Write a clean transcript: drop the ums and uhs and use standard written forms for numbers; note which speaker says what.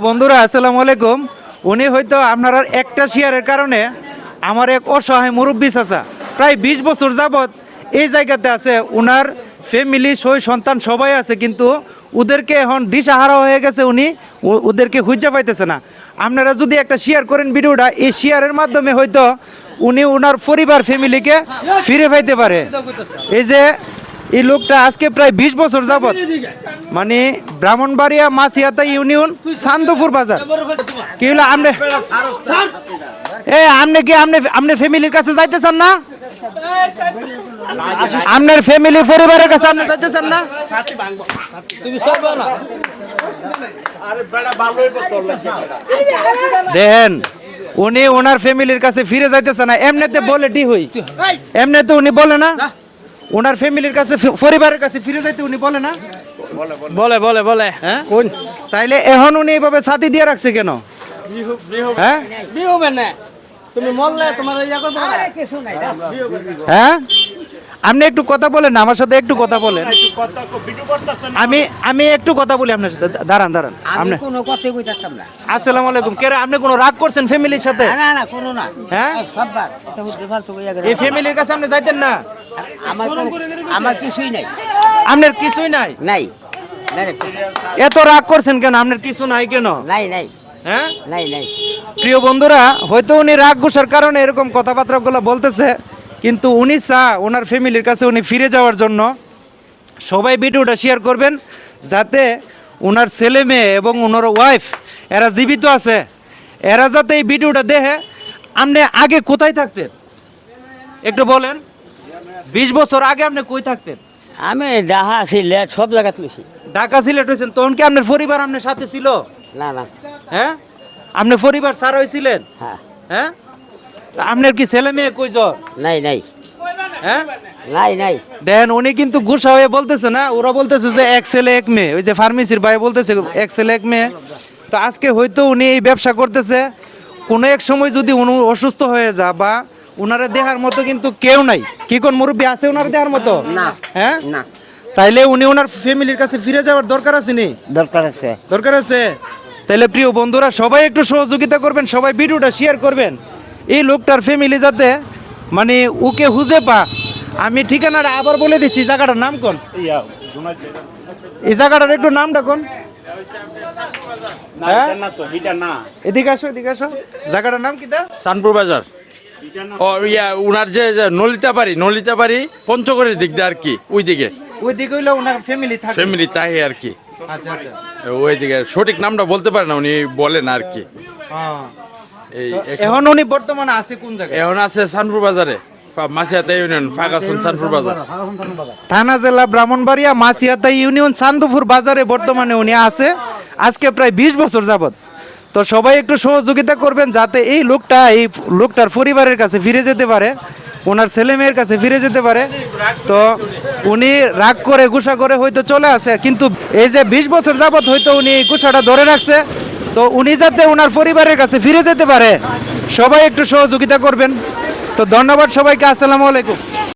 Speaker 1: বন্ধুরা আসসালামু আলাইকুম। উনি হয়তো আপনারা একটা শেয়ারের কারণে আমার এক অসহায় মুরব্বী চাচা প্রায় 20 বছর যাবৎ এই জায়গাতে আছে। ওনার ফ্যামিলি সন্তান সবাই আছে, কিন্তু ওদেরকে এখন দিশাহারা হয়ে গেছে। উনি ওদেরকে খুঁজে পাইতেছে না। আপনারা যদি একটা শেয়ার করেন ভিডিওটা, এই শেয়ারের মাধ্যমে হয়তো উনি ওনার পরিবার ফ্যামিলিকে ফিরে পাইতে পারে। এই যে এই লোকটা আজকে প্রায় 20 বছর যাবৎ মানে ব্রাহ্মণবাড়িয়া মাছিয়াতা ইউনিয়ন চান্দপুর বাজার। কি হলো আপনি আপনি ফ্যামিলির কাছে যাইতে চান না? আপনার ফ্যামিলি পরিবারের কাছে আপনি যাইতে চান না? দেখেন উনি ওনার ফ্যামিলির কাছে ফিরে যাইতেছে না। এমনিতে বলে ঠিক হই, এমনিতে উনি বলে না ওনার ফ্যামিলির কাছে পরিবারের কাছে ফিরে যাইতে উনি বলে না?
Speaker 2: বলে বলে বলে
Speaker 1: হ্যাঁ কোন তাইলে এখন উনি এইভাবে ছাতি দিয়ে রাখছে কেন? হ্যাঁ
Speaker 2: তুমি মরলে তোমার
Speaker 1: হ্যাঁ আপনি একটু কথা বলেন না, আমার সাথে একটু কথা বলেন। আমি একটু কথা বলি আপনার সাথে। দাঁড়ান আপনি
Speaker 2: কোনো কথাই কইতাছাম না।
Speaker 1: আসসালামু আলাইকুম। কে আপনি কোনো রাগ করছেন ফ্যামিলির সাথে?
Speaker 2: না না কোনো না।
Speaker 1: হ্যাঁ
Speaker 2: সববার এটা হচ্ছে ফালতু কইয়া গেল।
Speaker 1: এই ফ্যামিলির কাছে আপনি যাইতেন না?
Speaker 2: আমার কিছুই নাই।
Speaker 1: আপনার কিছুই নাই?
Speaker 2: নাই নাই
Speaker 1: এত রাগ করছেন কেন? আপনার কিছু নাই কেন?
Speaker 2: নাই নাই
Speaker 1: হ্যাঁ
Speaker 2: নাই নাই।
Speaker 1: প্রিয় বন্ধুরা, হয়তো উনি রাগ গুসার কারণে এরকম কথাবার্তাগুলো বলতেছে, কিন্তু উনি ওনার ফ্যামিলির কাছে উনি ফিরে যাওয়ার জন্য সবাই ভিডিওটা শেয়ার করবেন, যাতে ওনার ছেলে মেয়ে এবং ওনার ওয়াইফ এরা জীবিত আছে, এরা যাতে এই ভিডিওটা দেখে। আপনি আগে কোথায় থাকতেন একটু বলেন? 20 বছর আগে আপনি কই থাকতেন?
Speaker 2: আমি ডাহা সিলেট সব জায়গা তুলছি।
Speaker 1: ঢাকা সিলেট হয়েছেন, তখন কি আপনার পরিবার আপনার সাথে ছিল?
Speaker 2: না না।
Speaker 1: হ্যাঁ আপনার পরিবার ছাড়া হয়েছিলেন?
Speaker 2: হ্যাঁ
Speaker 1: হ্যাঁ আপনার কি ছেলে মেয়ে কয়জন?
Speaker 2: নাই নাই
Speaker 1: হ্যাঁ
Speaker 2: নাই নাই।
Speaker 1: দেন উনি কিন্তু গুসা হয়ে বলতেছে না, ওরা বলতেছে যে এক ছেলে এক মেয়ে। ওই যে ফার্মেসির ভাই বলতেছে এক ছেলে এক মেয়ে। তো আজকে হয়তো উনি এই ব্যবসা করতেছে, কোনো এক সময় যদি উনি অসুস্থ হয়ে যা বা ওনারা দেখার মতো কিন্তু কেউ নাই। কি কোন মুরব্বী আছে ওনারা দেখার মতো?
Speaker 2: না।
Speaker 1: হ্যাঁ
Speaker 2: না।
Speaker 1: তাইলে উনি ওনার ফ্যামিলির কাছে ফিরে যাওয়ার দরকার আছে নি?
Speaker 2: দরকার আছে।
Speaker 1: দরকার আছে। তাহলে প্রিয় বন্ধুরা সবাই একটু সহযোগিতা করবেন, সবাই ভিডিওটা শেয়ার করবেন, এই লোকটার ফ্যামিলি যাতে মানে ওকে খুঁজে পা। আমি ঠিকানাটা আবার বলে দিচ্ছি, জায়গাটার নাম কোন? এই জায়গাটার একটু নামটা কোন? এদিকে আসো এদিকে আসো। জায়গাটার নাম কি?
Speaker 3: চাঁদপুর বাজার। ও উনার যে নলিতাবাড়ি পঞ্চগড়ের দিক দিয়ে আর কি, ওই দিকে
Speaker 1: হইলো ওনার ফ্যামিলি থাকে।
Speaker 3: ফ্যামিলি তাই আর কি।
Speaker 1: আচ্ছা আচ্ছা।
Speaker 3: ওই দিকে সঠিক নামটা বলতে পারে না, উনি বলেন আর কি।
Speaker 1: হ্যাঁ।
Speaker 3: এই
Speaker 1: এখন উনি বর্তমানে আছে কোন জায়গায়?
Speaker 3: এখন আছে চাঁদপুর বাজারে, মাছিয়াতা ইউনিয়ন, ফাগাসন চাঁদপুর বাজার।
Speaker 1: থানা জেলা ব্রাহ্মণবাড়িয়া মাছিয়াতা ইউনিয়ন চান্দপুর বাজারে বর্তমানে উনি আছে আজকে প্রায় 20 বছর যাবত। তো সবাই একটু সহযোগিতা করবেন, যাতে এই লোকটার পরিবারের কাছে ফিরে যেতে পারে, ওনার ছেলে মেয়ের কাছে ফিরে যেতে পারে। তো উনি রাগ করে গুসা করে হয়তো চলে আসে, কিন্তু এই যে 20 বছর যাবত হয়তো উনি এই গুসাটা ধরে রাখছে। তো উনি যাতে ওনার পরিবারের কাছে ফিরে যেতে পারে, সবাই একটু সহযোগিতা করবেন। তো ধন্যবাদ সবাইকে। আসসালামু আলাইকুম।